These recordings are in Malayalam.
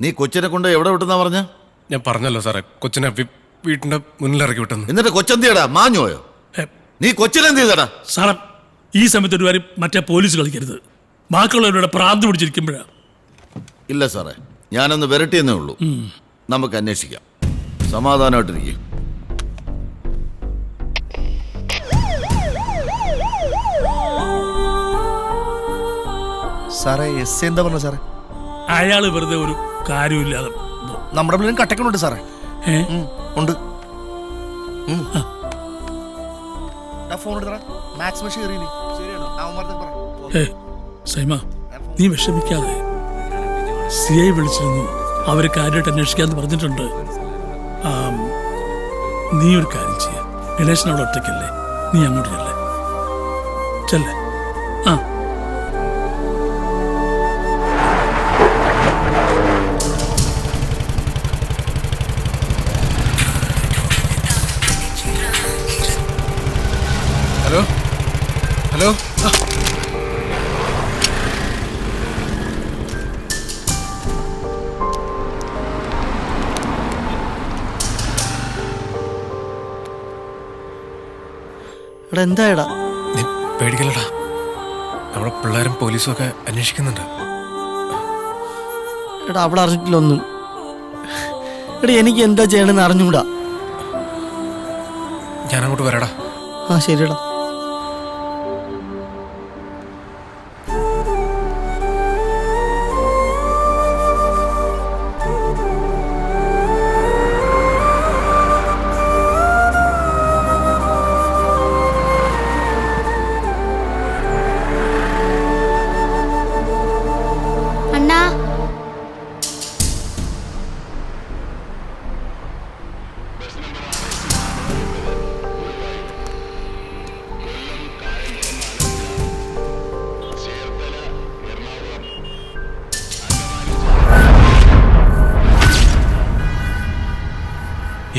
നീ കൊച്ചിനെ കൊണ്ട് എവിടെ വിട്ടെന്നാ പറഞ്ഞ? ഞാൻ പറഞ്ഞല്ലോ സാറേ, കൊച്ചിനെ വീട്ടിന്റെ മുന്നിലിറക്കി വിട്ടെന്ന്. എന്നിട്ട് കൊച്ചെന്തിയടാ? മാഞ്ഞോയോ? നീ കൊച്ചിനെന്ത് ചെയ്തടാ? സാറേ, ഈ സമയത്ത് ഒരു കാര്യം മറ്റേ പോലീസ് കളിക്കരുത്. ബാക്കിയുള്ളവരുടെ പ്രാന്ത് പിടിച്ചിരിക്കുമ്പോഴാ. ഇല്ല സാറേ, ഞാനൊന്ന് വരട്ടിയെന്നേ ഉള്ളൂ. നമുക്ക് അന്വേഷിക്കാം. സമാധാനമായിട്ടിരിക്കും. സാറേ, എസ് എന്താ പറഞ്ഞ സാറേ? അയാള് വെറുതെ ഒരു കാര്യമില്ലാതെ നമ്മുടെ പിള്ളേരും കട്ടക്കുന്നുണ്ട് സാറേ. ഉണ്ട്. ഫോൺ എടുത്തറ. മാക്സ് മെഷീൻ എറിയില്ലേ? സൈമ, നീ വിഷമിക്കാതെ. സിഐ വിളിച്ചിരുന്നു, അവര് കാര്യമായിട്ട് അന്വേഷിക്കാന്ന് പറഞ്ഞിട്ടുണ്ട്. നീ ഒരു കാര്യം ചെയ്യ, ഗണേശൻ അവിടെ ഒറ്റയ്ക്കല്ലേ, നീ അങ്ങോട്ട് ചെല്ലേ. ആ ഹലോ ഹലോ എടാ, എന്തായടാ? നീ പേടിക്കലടാ, നമ്മുടെ പിള്ളേരും പോലീസും ഒക്കെ അന്വേഷിക്കുന്നുണ്ട്. എടാ, അവിടെ അറിഞ്ഞിട്ടില്ല ഒന്നും. എടാ, എനിക്ക് എന്താ ചെയ്യണമെന്ന് അറിഞ്ഞൂടാ. ഞാൻ അങ്ങോട്ട് വരാടാ. ആ ശരിയടാ.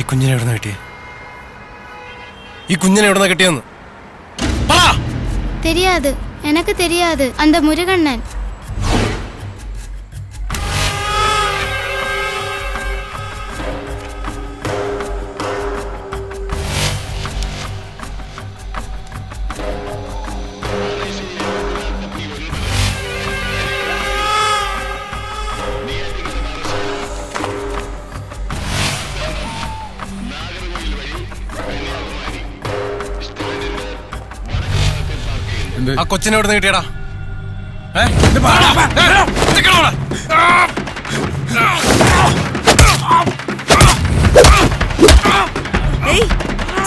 ഈ കുഞ്ഞിനെ എവിടുന്ന കിട്ടിയേ? ഈ കുഞ്ഞിനെ എവിടുന്ന കിട്ടിയെന്ന് தெரியாது, எனக்கு தெரியாது. அந்த முருகண்ணன். ആ കൊച്ചിനെ എവിടുന്ന് കിട്ടിയടാ?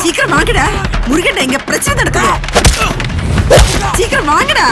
சீக்கிரம் வாங்கடா, முருகன் இங்க பிரச்சனை நடக்குது. சீக்கிரம் வாங்கடா.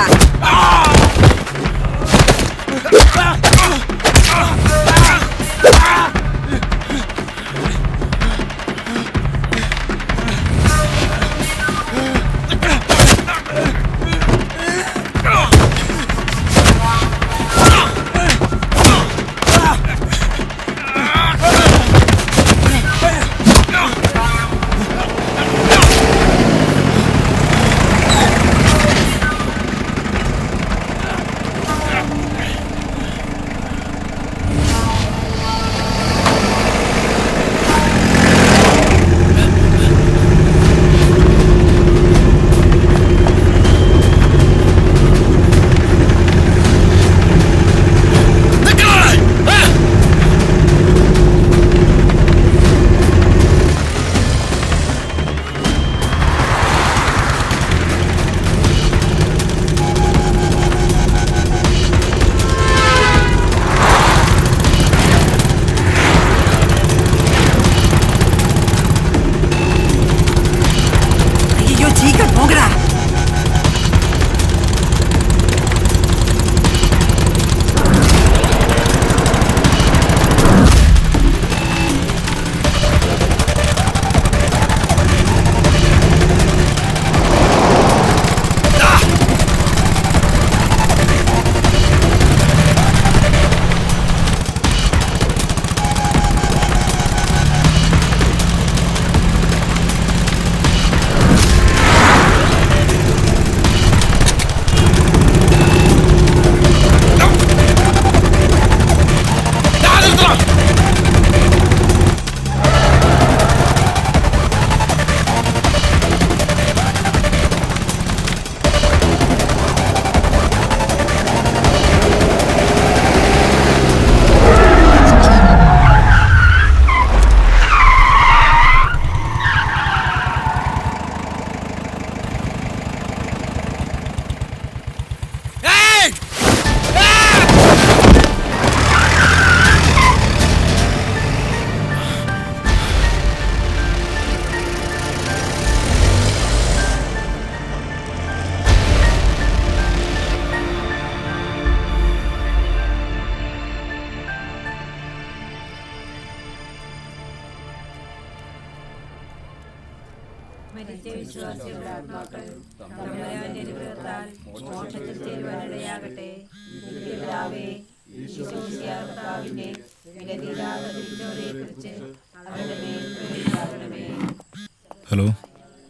ഹലോ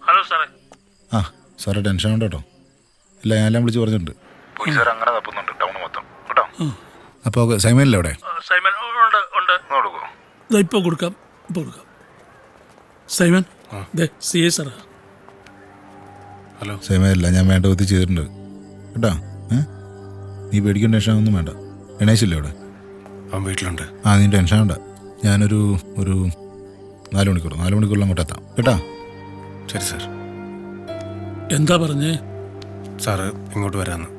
ഹലോ സാറേ. ആ സാറേ ടെൻഷൻ ഉണ്ട് കേട്ടോ. ഇല്ല ഞാനെല്ലാം വിളിച്ച് പറഞ്ഞിട്ടുണ്ട്. പോലീസുകാർ അങ്ങനെ തപ്പുന്നുണ്ട് ടൗൺ മൊത്തം കേട്ടോ. അപ്പോൾ സൈമനില്ല അവിടെ സൈമൻ ഉണ്ട് ഉണ്ട്. കൊടുക്കുമോ? ഇപ്പോൾ കൊടുക്കാം, ഇപ്പോൾ കൊടുക്കാം. സൈമൻ CA സാറാ. ഹലോ. സൈമനില്ല, ഞാൻ വേണ്ട വിധത്തിൽ ചെയ്തിട്ടുണ്ട് കേട്ടോ. നീ പേടിക്കേണ്ട ടെൻഷൻ ഒന്നും വേണ്ട. ഗണേശില്ലേ അവിടെ? അവൻ വീട്ടിലുണ്ട്. നീ ടെൻഷൻ വേണ്ട. ഞാനൊരു 4 മണിക്കൂറിൽ അങ്ങോട്ട് എത്താം കേട്ടോ. ശരി സാർ. എന്താ പറഞ്ഞേ? സാറ് ഇങ്ങോട്ട് വരാമെന്ന്.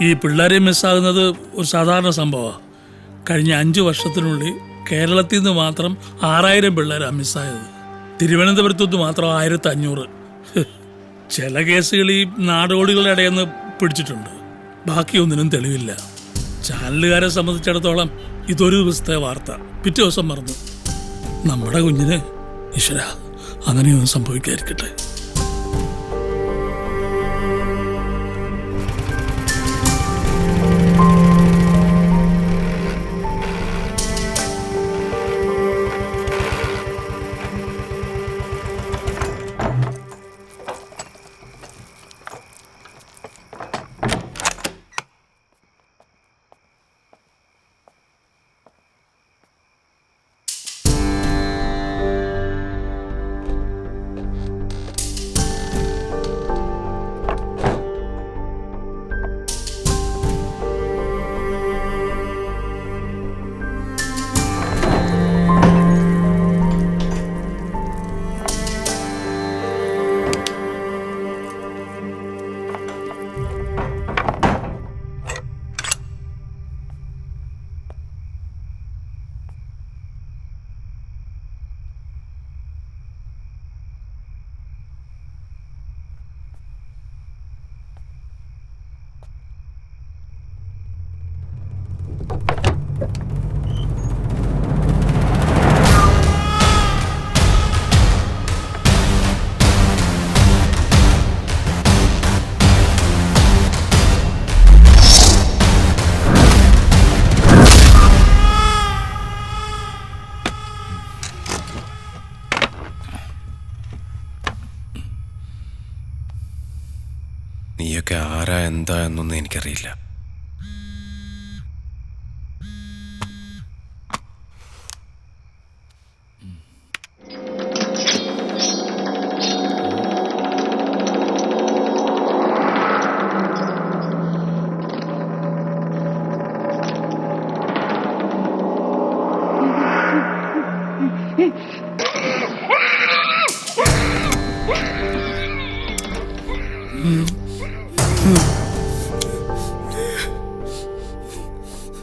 ഈ പിള്ളേരെ മിസ്സാകുന്നത് ഒരു സാധാരണ സംഭവമാണ്. കഴിഞ്ഞ 5 വർഷത്തിനുള്ളിൽ കേരളത്തിൽ നിന്ന് മാത്രം 6000 പിള്ളേരാണ് മിസ്സായത്. തിരുവനന്തപുരത്തുനിന്ന് മാത്രം 1500. ചില കേസുകൾ ഈ നാടോടികളുടെ ഇടയിൽ നിന്ന് പിടിച്ചിട്ടുണ്ട്. ബാക്കിയൊന്നിനും തെളിവില്ല. ചാനലുകാരെ സംബന്ധിച്ചിടത്തോളം ഇതൊരു ദിവസത്തെ വാർത്ത, പിറ്റേ ദിവസം മറന്നു. നമ്മുടെ കുഞ്ഞിന് ഈശ്വര അങ്ങനെയൊന്നും സംഭവിക്കാതിരിക്കട്ടെ. നീയൊക്കെ ആരാ എന്താ എന്നൊന്നും എനിക്കറിയില്ല.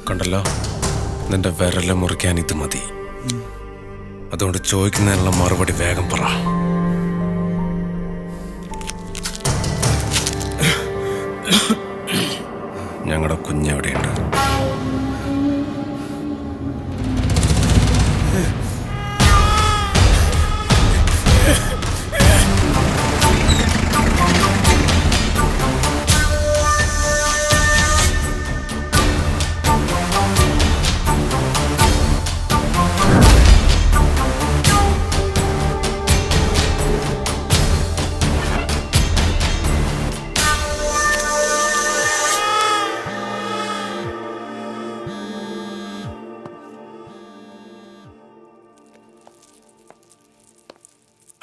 കണ്ടല്ലോ, നിന്റെ വിരല് മുറിക്കാൻ ഇത് മതി. അതുകൊണ്ട് ചോദിക്കുന്നതിനുള്ള മറുപടി വേഗം പറ. ഞങ്ങളുടെ കുഞ്ഞെവിടെയുണ്ട്?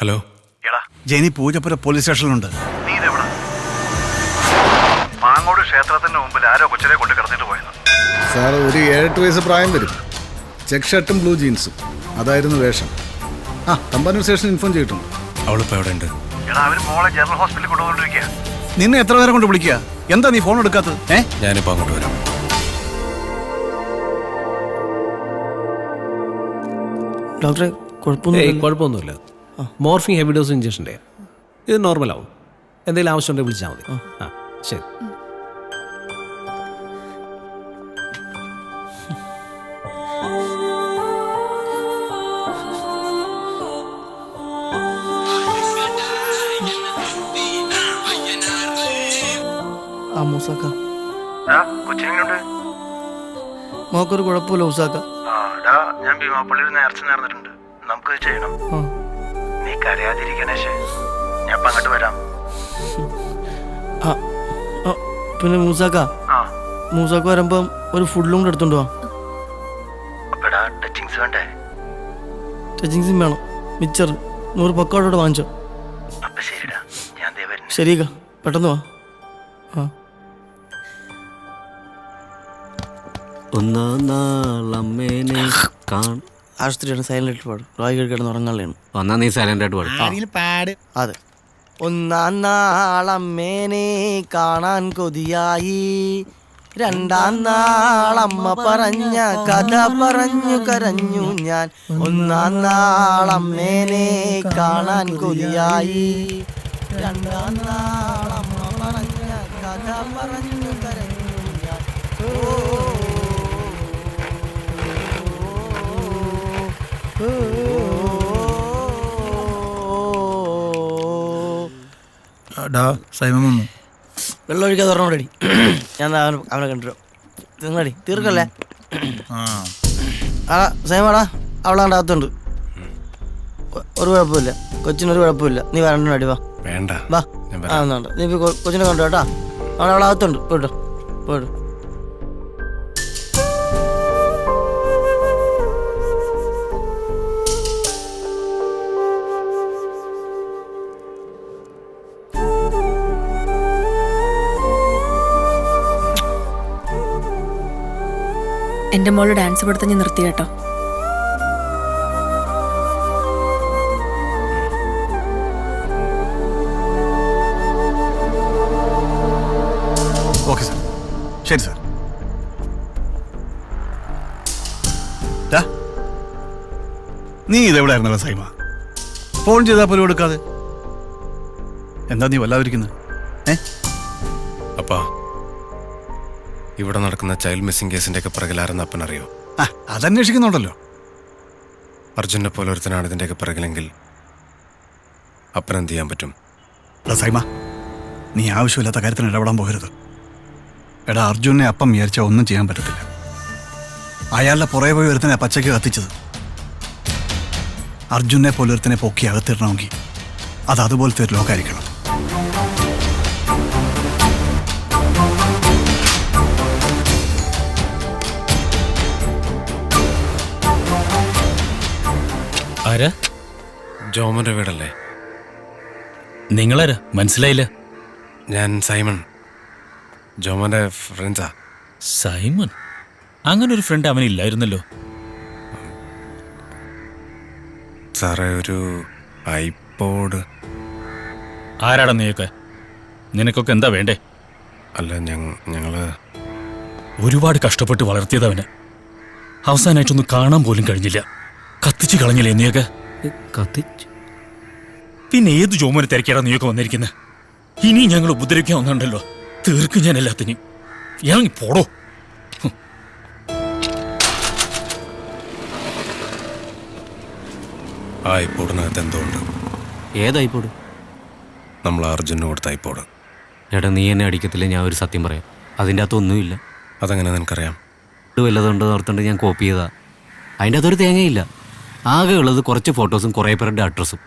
ഹലോ. ജെനി പൂജപ്പുര പോലീസ് സ്റ്റേഷനിലുണ്ട്. മാങ്ങോട് ക്ഷേത്രത്തിന് മുമ്പിൽ ആരോ കൊച്ചിനെ കൊണ്ട് കിടന്നിട്ട് പോയത്. സാർ, ഒരു 7-8 വയസ്സ് പ്രായം വരും. ചെക്ക് ഷർട്ടും ബ്ലൂ ജീൻസും, അതായിരുന്നു വേഷം. തമ്പാനൂർ സ്റ്റേഷൻ ഇൻഫോം ചെയ്തിട്ടുണ്ട്. അവളിപ്പോ എവിടെ ഉണ്ട്? അവര് മോളെ ജനറൽ ഹോസ്പിറ്റലിൽ കൊണ്ടുപോയിരിക്കുക. നിന്നെ എത്ര നേരം കൊണ്ട് വിളിക്കുക? എന്താ നീ ഫോൺ എടുക്കാത്തത്? ഞാനിപ്പോ അങ്ങോട്ട് വരാം. ഡോക്ടറെ കുഴപ്പമൊന്നുമില്ല. മോർഫിൻ ഹെവി ഡോസ് ഇഞ്ചക്ഷൻ്റെ ഇത് നോർമലാവും. എന്തെങ്കിലും ആവശ്യമുണ്ടെങ്കിൽ വിളിച്ചാൽ മതി. ശരി. ആ മൂസാക്ക, കൊച്ചിനുണ്ട്. മോക്കൊരു കുഴപ്പമില്ല മൂസാക്ക. ഞാൻ ഭീമാപ്പള്ളിയിൽ നേർച്ച നേർന്നിട്ടുണ്ട്. നമുക്ക് ചെയ്യണം. ആ നീ കരയാതിരിക്കണേ. ഞാൻ ഇപ്പൊ അങ്ങോട്ട് വരാം. ആ ആ, പിന്നെ മൂസാക്ക, മൂസാക്ക വരുമ്പം ഒരു ഫുഡും കൂടെ എടുത്തോണ്ട് വാ. അപ്പടാ ടച്ചിങ്സ് വേണ്ടേ? ടച്ചിങ്സും വേണം. മിച്ചർ 100 പക്കോടോടെ വാങ്ങിച്ചോ. അപ്പൊ ശരിടാ, ഞാൻ ദേ വരുന്നു. ശരിക്ക, പെട്ടെന്ന് വാ. ആ ഒന്നാം നാളമ്മേനെ ആശുപത്രിയാണ് സൈലന്റ് പാടും. റോയി കിടന്ന് ഉറങ്ങാനാണ്. ഒന്നാം നീ സൈലന്റ് ആയിട്ട് പാടും. അതെ. ഒന്നാം നാളമ്മേനെ കാണാൻ കൊതിയായി, രണ്ടാം നാളമ്മ പറഞ്ഞ കഥ പറഞ്ഞു കരഞ്ഞു ഞാൻ. ഒന്നാം നാളമ്മേനെ കാണാൻ കൊതിയായി, രണ്ടാം നാളമ്മ പറഞ്ഞ കഥ പറഞ്ഞു കരഞ്ഞു ഞാൻ. സൈമൻ വന്നു. വെള്ളം ഒഴിക്കാതെ പറഞ്ഞോടി. ഞാൻ അവനെ കണ്ടിട്ടോ. തിന്നടി, തീർക്കല്ലേ. ആ സൈമാടാ, അവളാണ്ട് അകത്തുണ്ട്. ഒരു കുഴപ്പമില്ല, കൊച്ചിനൊരു കുഴപ്പമില്ല. നീ വരണ്ട, അടി വാ. വേണ്ട, വാ. ആ ഒന്നുണ്ട്. നീ കൊച്ചിനെ കണ്ടു കേട്ടാ. അവളകത്തുണ്ട്. പോയിട്ടോ പോയിട്ടോ. എന്റെ മോള് ഡാൻസ് പഠിത്തം ഞാൻ നിർത്തി കേട്ടോ. ഓക്കെ സാർ, ശരി സാർ. നീ ഇതെവിടെയായിരുന്നല്ലോ സൈമ? ഫോൺ ചെയ്താൽ പോലും എടുക്കാതെ എന്താ നീ വല്ലാതിരിക്കുന്നത്? അപ്പാ, ഇവിടെ നടക്കുന്ന ചൈൽഡ് മിസ്സിംഗ് കേസിന്റെ ഒക്കെ പിറകിലാരെന്ന് അപ്പനറിയോ? അതന്വേഷിക്കുന്നുണ്ടല്ലോ. അർജുനെ പോലെ ഒരുത്തനാണ് ഇതിന്റെയൊക്കെ പിറകിലെങ്കിൽ അപ്പൻ എന്ത് ചെയ്യാൻ പറ്റും? സൈമ, നീ ആവശ്യമില്ലാത്ത കാര്യത്തിന് ഇടപെടാൻ പോകരുത്. എടാ, അർജുനെ അപ്പം വിചാരിച്ചാൽ ഒന്നും ചെയ്യാൻ പറ്റത്തില്ല. അയാളുടെ പുറകെ പോയി ഒരുത്തനെ പച്ചയ്ക്ക് കത്തിച്ചത്. അർജുനെ പോലെ ഒരുത്തനെ പൊക്കി അകത്തിടണമെങ്കിൽ അത് അതുപോലത്തെ ഒരു ലോകമായിരിക്കണം. ആരാ? ജോമന്റെ വീടല്ലേ? നിങ്ങളാരാ? മനസ്സിലായില്ല. ഞാൻ സൈമൺ, ജോമന്റെ ഫ്രണ്ട്സാ. സൈമൺ? അങ്ങനൊരു ഫ്രണ്ട് അവനില്ലായിരുന്നല്ലോ. സാറേ, ഒരു ഐപോഡ്. ആരാടാ നീയൊക്കെ? നിനക്കൊക്കെ എന്താ വേണ്ടേ? അല്ല, ഞങ്ങള് ഒരുപാട് കഷ്ടപ്പെട്ട് വളർത്തിയതവന് അവസാനമായിട്ടൊന്നും കാണാൻ പോലും കഴിഞ്ഞില്ല. കത്തിച്ചു കളഞ്ഞില്ലേ നീയൊക്കെ? കത്തിച്ചു? പിന്നെ ഏത് ജോമോനെ തിരക്കിയാടാ നീയൊക്കെ വന്നിരിക്കുന്നത്? ഇനി ഞങ്ങൾ ഉപദ്രവിക്കാൻ വന്നിട്ടുണ്ടല്ലോ, തീർക്കും ഞാൻ എല്ലാത്തിനും. ഇറങ്ങി പോടോ. ആ ഐപോഡിനകത്ത് എന്തോ ഉണ്ട്. ഏതായിപ്പോട്? നമ്മൾ അർജുന് കൊടുത്ത ഐപോഡ്. എടാ, നീ എന്നെ അടിക്കത്തില്ല, ഞാൻ ഒരു സത്യം പറയാം. അതിൻ്റെ അകത്തൊന്നുമില്ല. അതെങ്ങനെ നിനക്കറിയാം? ഇത് വല്ലതുണ്ടോ ഓർത്തുകൊണ്ട് ഞാൻ കോപ്പി ചെയ്താ. അതിൻ്റെ അകത്തൊരു തേങ്ങയില്ല. ആകെ ഉള്ളത് കുറച്ച് ഫോട്ടോസും കുറേ പേരുടെ അഡ്രസ്സും.